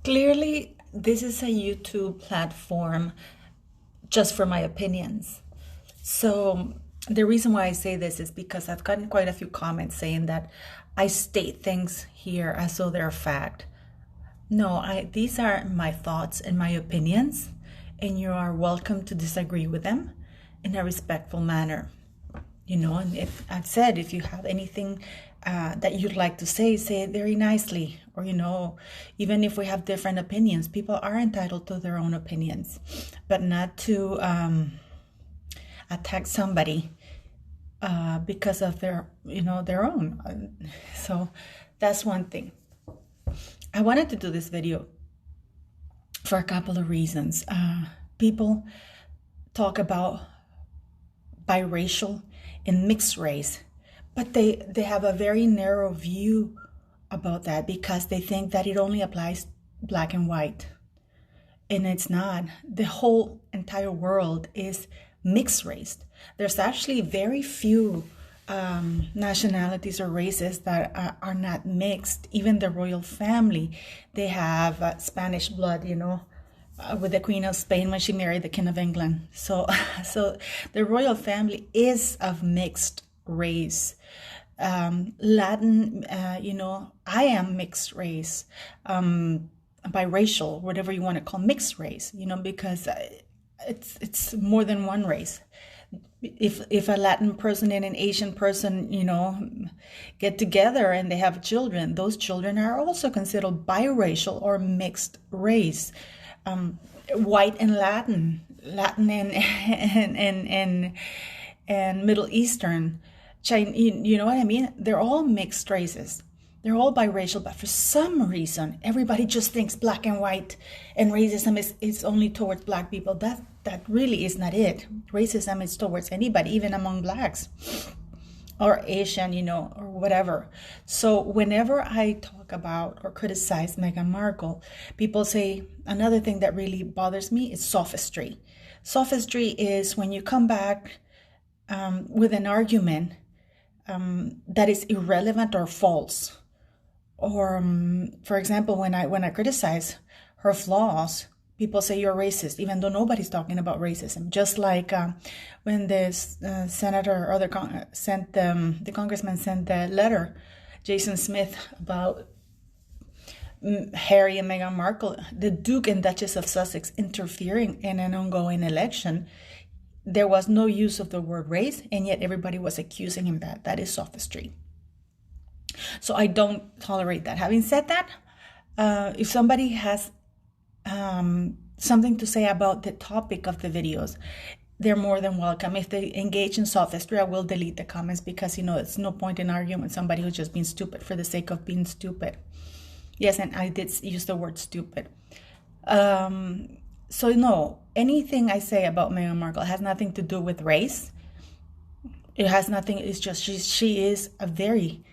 Clearly, this is a YouTube platform just for my opinions. So the reason why I say this is because I've gotten quite a few comments saying that I state things here as though they're a fact. No, these are my thoughts and my opinions, and you are welcome to disagree with them in a respectful manner. And if I've said, if you have anything that you'd like to say it very nicely. Or, even if we have different opinions, people are entitled to their own opinions, but not to attack somebody because of their own. So that's one thing. I wanted to do this video for a couple of reasons. People talk about biracial and mixed race, but they have a very narrow view about that because they think that it only applies black and white. And it's not. The whole entire world is mixed race. There's actually very few nationalities or races that are not mixed. Even the royal family, they have Spanish blood, with the Queen of Spain when she married the King of England. So the royal family is of mixed race. Latin, I am mixed race, biracial, whatever you want to call mixed race, because it's more than one race. If a Latin person and an Asian person, get together and they have children, those children are also considered biracial or mixed race. White and Latin and Middle Eastern, Chinese, you know what I mean? They're all mixed races. They're all biracial, but for some reason, everybody just thinks black and white, and racism is only towards black people. That really is not it. Racism is towards anybody, even among blacks or Asian, or whatever. So whenever I talk about or criticize Meghan Markle, people say another thing that really bothers me is sophistry. Sophistry is when you come back with an argument that is irrelevant or false. Or, for example, when I criticize her flaws, people say you're racist, even though nobody's talking about racism. Just like when the senator or the congressman sent the letter, Jason Smith, about Harry and Meghan Markle, the Duke and Duchess of Sussex, interfering in an ongoing election. There was no use of the word race, and yet everybody was accusing him that. That is sophistry. So I don't tolerate that. Having said that, if somebody has something to say about the topic of the videos, they're more than welcome. If they engage in sophistry, I will delete the comments because, it's no point in arguing with somebody who's just being stupid for the sake of being stupid. Yes, and I did use the word stupid. So no, anything I say about Meghan Markle has nothing to do with race. It has nothing, it's just she is a very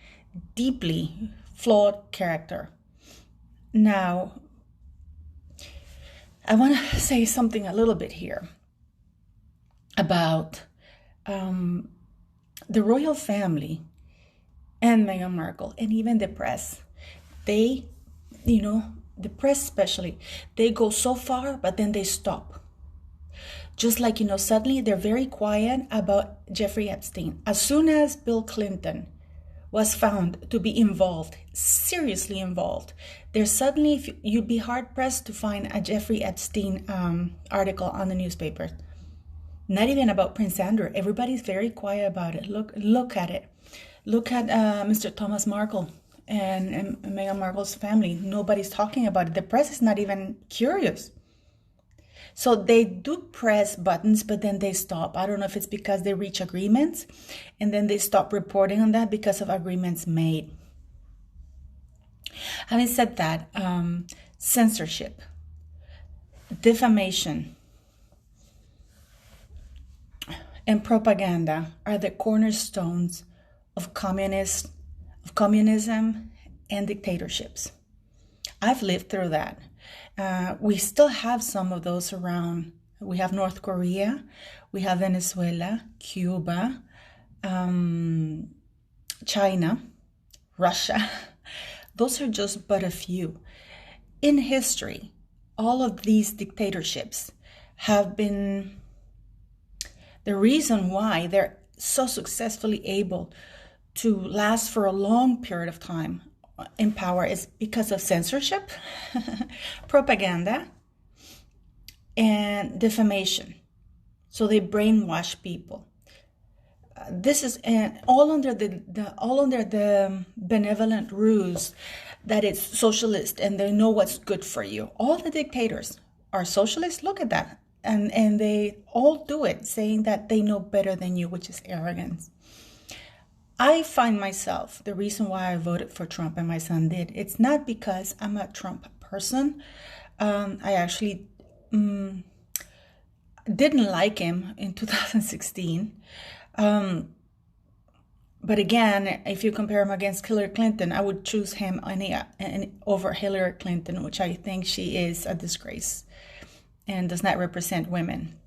deeply flawed character. Now, I want to say something a little bit here about the royal family and Meghan Markle, and even the press. They, the press especially, they go so far, but then they stop. Just like, suddenly they're very quiet about Jeffrey Epstein. As soon as Bill Clinton was found to be involved, seriously involved, there's suddenly, you'd be hard-pressed to find a Jeffrey Epstein article on the newspaper. Not even about Prince Andrew. Everybody's very quiet about it. Look at it. Look at Mr. Thomas Markle and Meghan Markle's family. Nobody's talking about it. The press is not even curious. So they do press buttons, but then they stop. I don't know if it's because they reach agreements and then they stop reporting on that because of agreements made. Having said that, censorship, defamation, and propaganda are the cornerstones of communism and dictatorships. I've lived through that. We still have some of those around. We have North Korea, we have Venezuela, Cuba, China, Russia. Those are just but a few. in history, all of these dictatorships have been the reason why they're so successfully able to last for a long period of time in power is because of censorship, propaganda, and defamation. So they brainwash people. This is all under the benevolent ruse that it's socialist and they know what's good for you. All the dictators are socialists. Look at that. And they all do it saying that they know better than you, which is arrogance. I find myself, the reason why I voted for Trump and my son did, it's not because I'm a Trump person. I actually didn't like him in 2016. But again, if you compare him against Hillary Clinton, I would choose him over Hillary Clinton, which I think she is a disgrace and does not represent women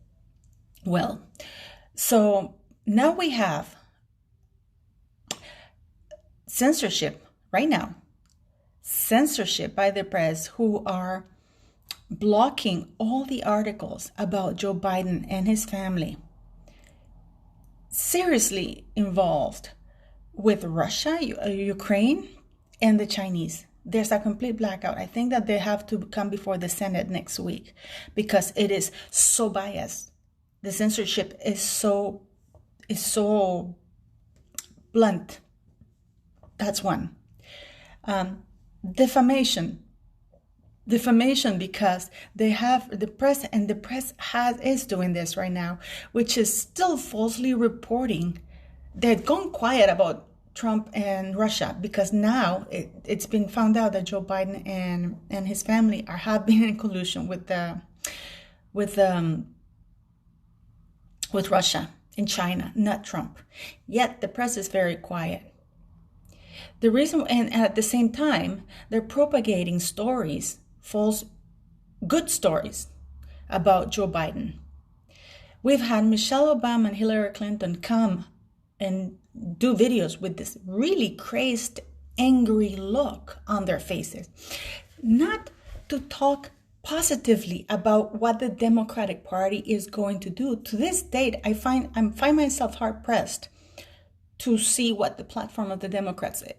well. So now we have censorship right now, censorship by the press who are blocking all the articles about Joe Biden and his family. Seriously involved with Russia, Ukraine, and the Chinese. There's a complete blackout. I think that they have to come before the Senate next week because it is so biased. The censorship is so blunt. That's one. Defamation because they have the press, and the press is doing this right now, which is still falsely reporting. They've gone quiet about Trump and Russia because now it's been found out that Joe Biden and his family have been in collusion with Russia and China, not Trump. Yet the press is very quiet. The reason, and at the same time, they're propagating stories, false, good stories about Joe Biden. We've had Michelle Obama and Hillary Clinton come and do videos with this really crazed, angry look on their faces, not to talk positively about what the Democratic Party is going to do. To this date, I find myself hard pressed to see what the platform of the Democrats is.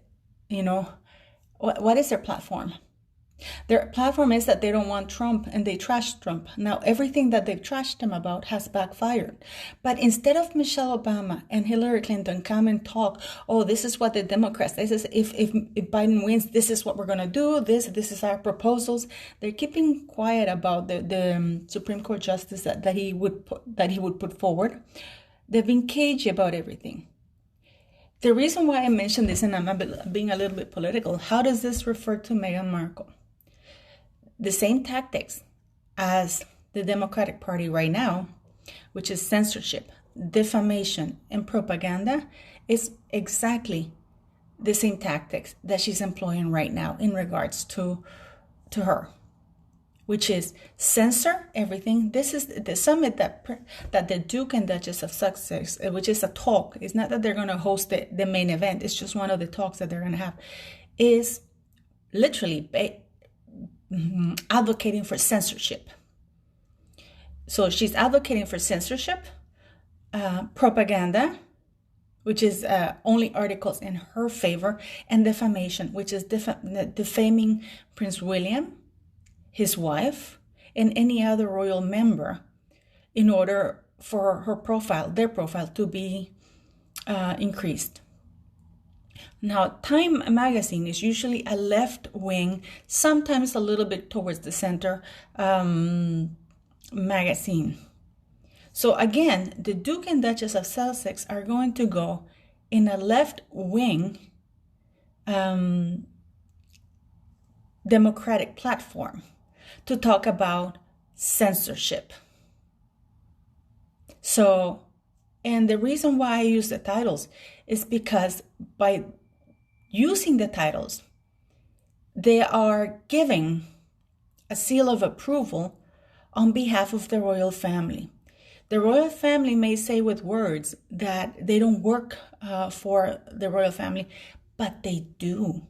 What is their platform? Their platform is that they don't want Trump and they trashed Trump. Now, everything that they've trashed him about has backfired. But instead of Michelle Obama and Hillary Clinton come and talk, this is what the Democrats, this is if Biden wins, this is what we're going to do, this is our proposals. They're keeping quiet about the Supreme Court justice that he would put forward. They've been cagey about everything. The reason why I mentioned this, and I'm being a little bit political, how does this refer to Meghan Markle? The same tactics as the Democratic Party right now, which is censorship, defamation, and propaganda, is exactly the same tactics that she's employing right now in regards to her, which is censor everything. This is the summit that the Duke and Duchess of Sussex, which is a talk, it's not that they're going to host the main event, it's just one of the talks that they're going to have, is literally advocating for censorship. So she's advocating for censorship, propaganda, which is only articles in her favor, and defamation, which is defaming Prince William, his wife, and any other royal member in order for their profile to be increased. Now, Time magazine is usually a left-wing, sometimes a little bit towards the center magazine. So again, the Duke and Duchess of Sussex are going to go in a left-wing democratic platform to talk about censorship. So, and the reason why I use the titles is because by using the titles, they are giving a seal of approval on behalf of the royal family. The royal family may say with words that they don't work for the royal family, but they do.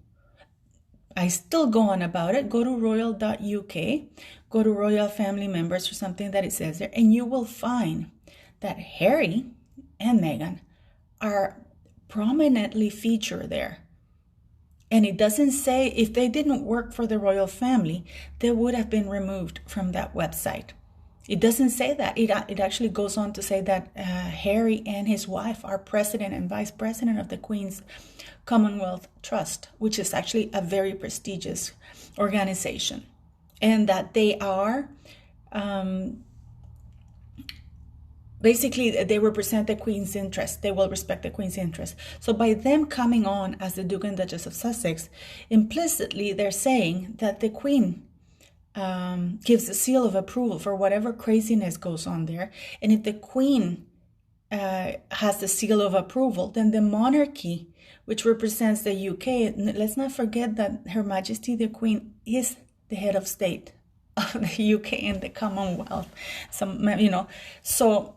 I still go on about it. Go to royal.uk, go to royal family members or something that it says there, and you will find that Harry and Meghan are prominently featured there. And it doesn't say if they didn't work for the royal family, they would have been removed from that website. It doesn't say that. It actually goes on to say that Harry and his wife are president and vice president of the Queen's Commonwealth Trust, which is actually a very prestigious organization. And that they are, basically, they represent the Queen's interest. They will respect the Queen's interest. So by them coming on as the Duke and Duchess of Sussex, implicitly they're saying that the Queen gives a seal of approval for whatever craziness goes on there. And if the Queen has the seal of approval, then the monarchy, which represents the UK, let's not forget that Her Majesty the Queen is the head of state of the UK and the Commonwealth. So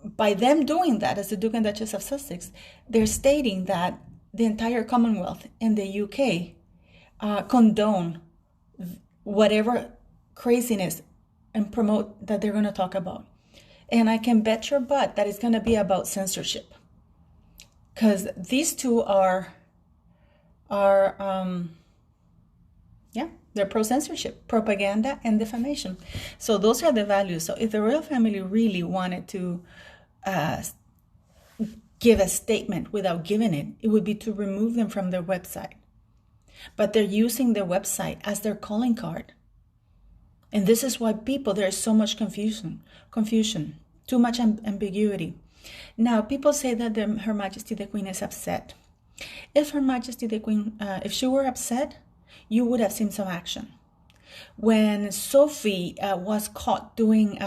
by them doing that as the Duke and Duchess of Sussex, they're stating that the entire Commonwealth and the UK condone whatever craziness and promote that they're going to talk about. And I can bet your butt that it's going to be about censorship. Because these two are they're pro-censorship, propaganda, and defamation. So those are the values. So if the royal family really wanted to give a statement without giving it, it would be to remove them from their website. But they're using their website as their calling card. And this is why there's so much confusion, too much ambiguity. Now, people say that Her Majesty the Queen is upset. If Her Majesty the Queen, if she were upset, you would have seen some action. When Sophie was caught doing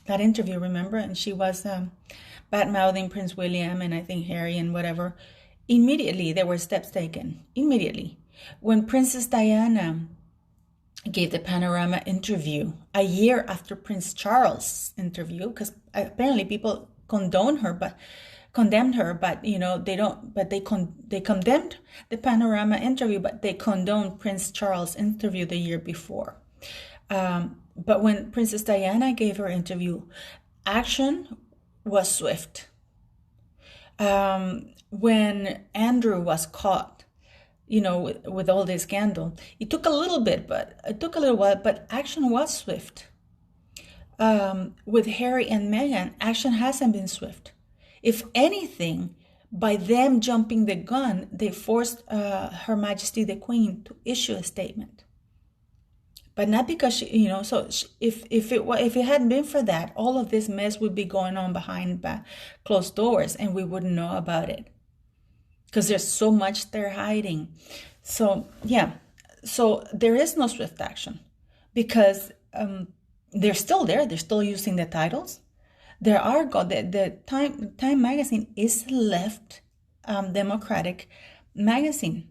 that interview, remember? And she was bad-mouthing Prince William and I think Harry and whatever. Immediately, there were steps taken. Immediately. When Princess Diana gave the Panorama interview a year after Prince Charles' interview, because apparently people condemned her, but they condemned the Panorama interview, but they condoned Prince Charles' interview the year before. But when Princess Diana gave her interview, action was swift. When Andrew was caught, with all this scandal, it took a little while, but action was swift. With Harry and Meghan, action hasn't been swift. If anything, by them jumping the gun, they forced Her Majesty the Queen to issue a statement. But not because she, if it hadn't been for that, all of this mess would be going on behind closed doors, and we wouldn't know about it because there's so much they're hiding. So so there is no swift action because they're still there. They're still using the titles. There are the Time magazine is a left democratic magazine.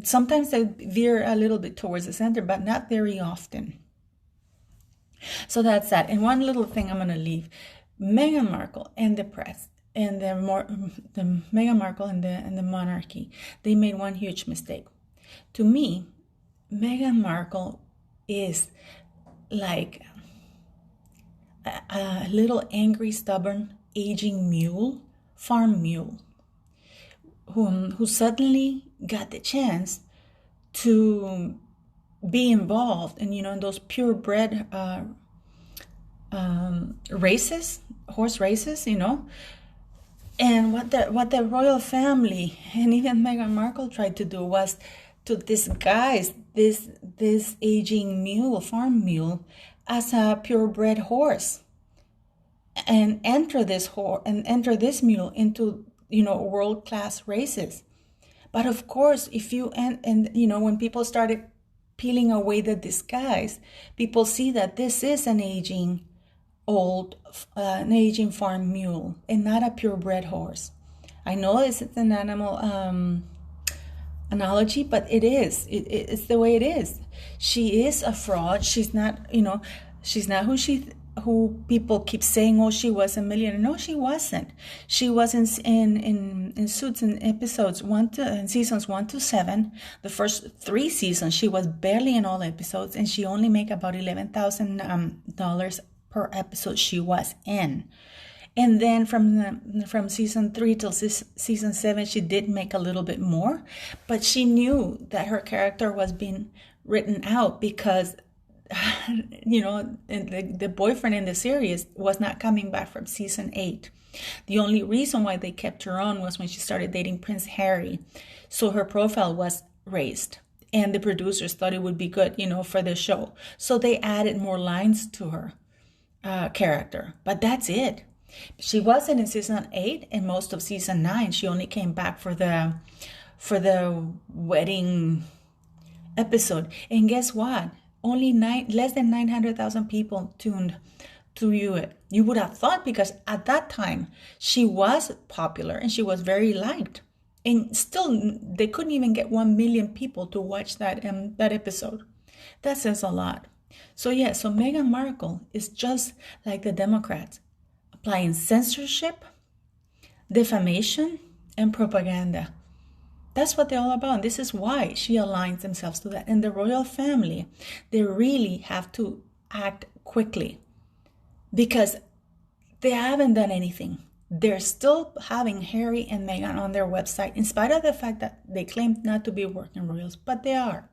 Sometimes they veer a little bit towards the center, but not very often. So that's that. And one little thing I'm going to leave: Meghan Markle and the press, and the Meghan Markle and the monarchy. They made one huge mistake. To me, Meghan Markle is like a little angry, stubborn, aging farm mule, who suddenly got the chance to be involved in those purebred races, horse races, And what the royal family and even Meghan Markle tried to do was to disguise this aging farm mule, as a purebred horse, and enter this mule into world-class races. But of course, if you when people started peeling away the disguise, people see that this is an aging farm mule and not a purebred horse. I know it's an animal analogy, but it is. It's the way it is. She is a fraud. She's not. She's not who she who people keep saying, oh, she was a millionaire. No, she wasn't. She was in Suits in in seasons 1 to 7. The first 3 seasons, she was barely in all episodes, and she only made about $11,000 per episode she was in. And then from season 3 till season 7, she did make a little bit more, but she knew that her character was being written out because the boyfriend in the series was not coming back from season 8. The only reason why they kept her on was when she started dating Prince Harry. So her profile was raised. And the producers thought it would be good, for the show. So they added more lines to her character. But that's it. She wasn't in season 8 and most of season 9. She only came back for the wedding episode. And guess what? Only less than 900,000 people tuned to view it. You would have thought, because at that time she was popular and she was very liked, and still they couldn't even get 1 million people to watch that episode. That says a lot. So Meghan Markle is just like the Democrats, applying censorship, defamation, and propaganda. That's what they're all about. This is why she aligns themselves to that. And the royal family, they really have to act quickly because they haven't done anything. They're still having Harry and Meghan on their website, in spite of the fact that they claim not to be working royals, but they are.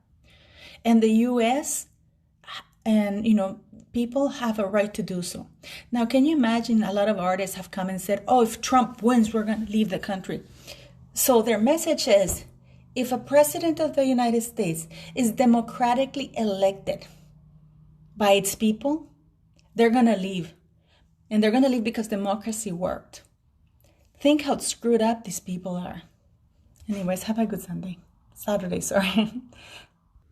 And the U.S. and, people have a right to do so. Now, can you imagine a lot of artists have come and said, oh, if Trump wins, we're going to leave the country. So their message is, if a president of the United States is democratically elected by its people, they're going to leave. And they're going to leave because democracy worked. Think how screwed up these people are. Anyways, have a good Saturday, sorry.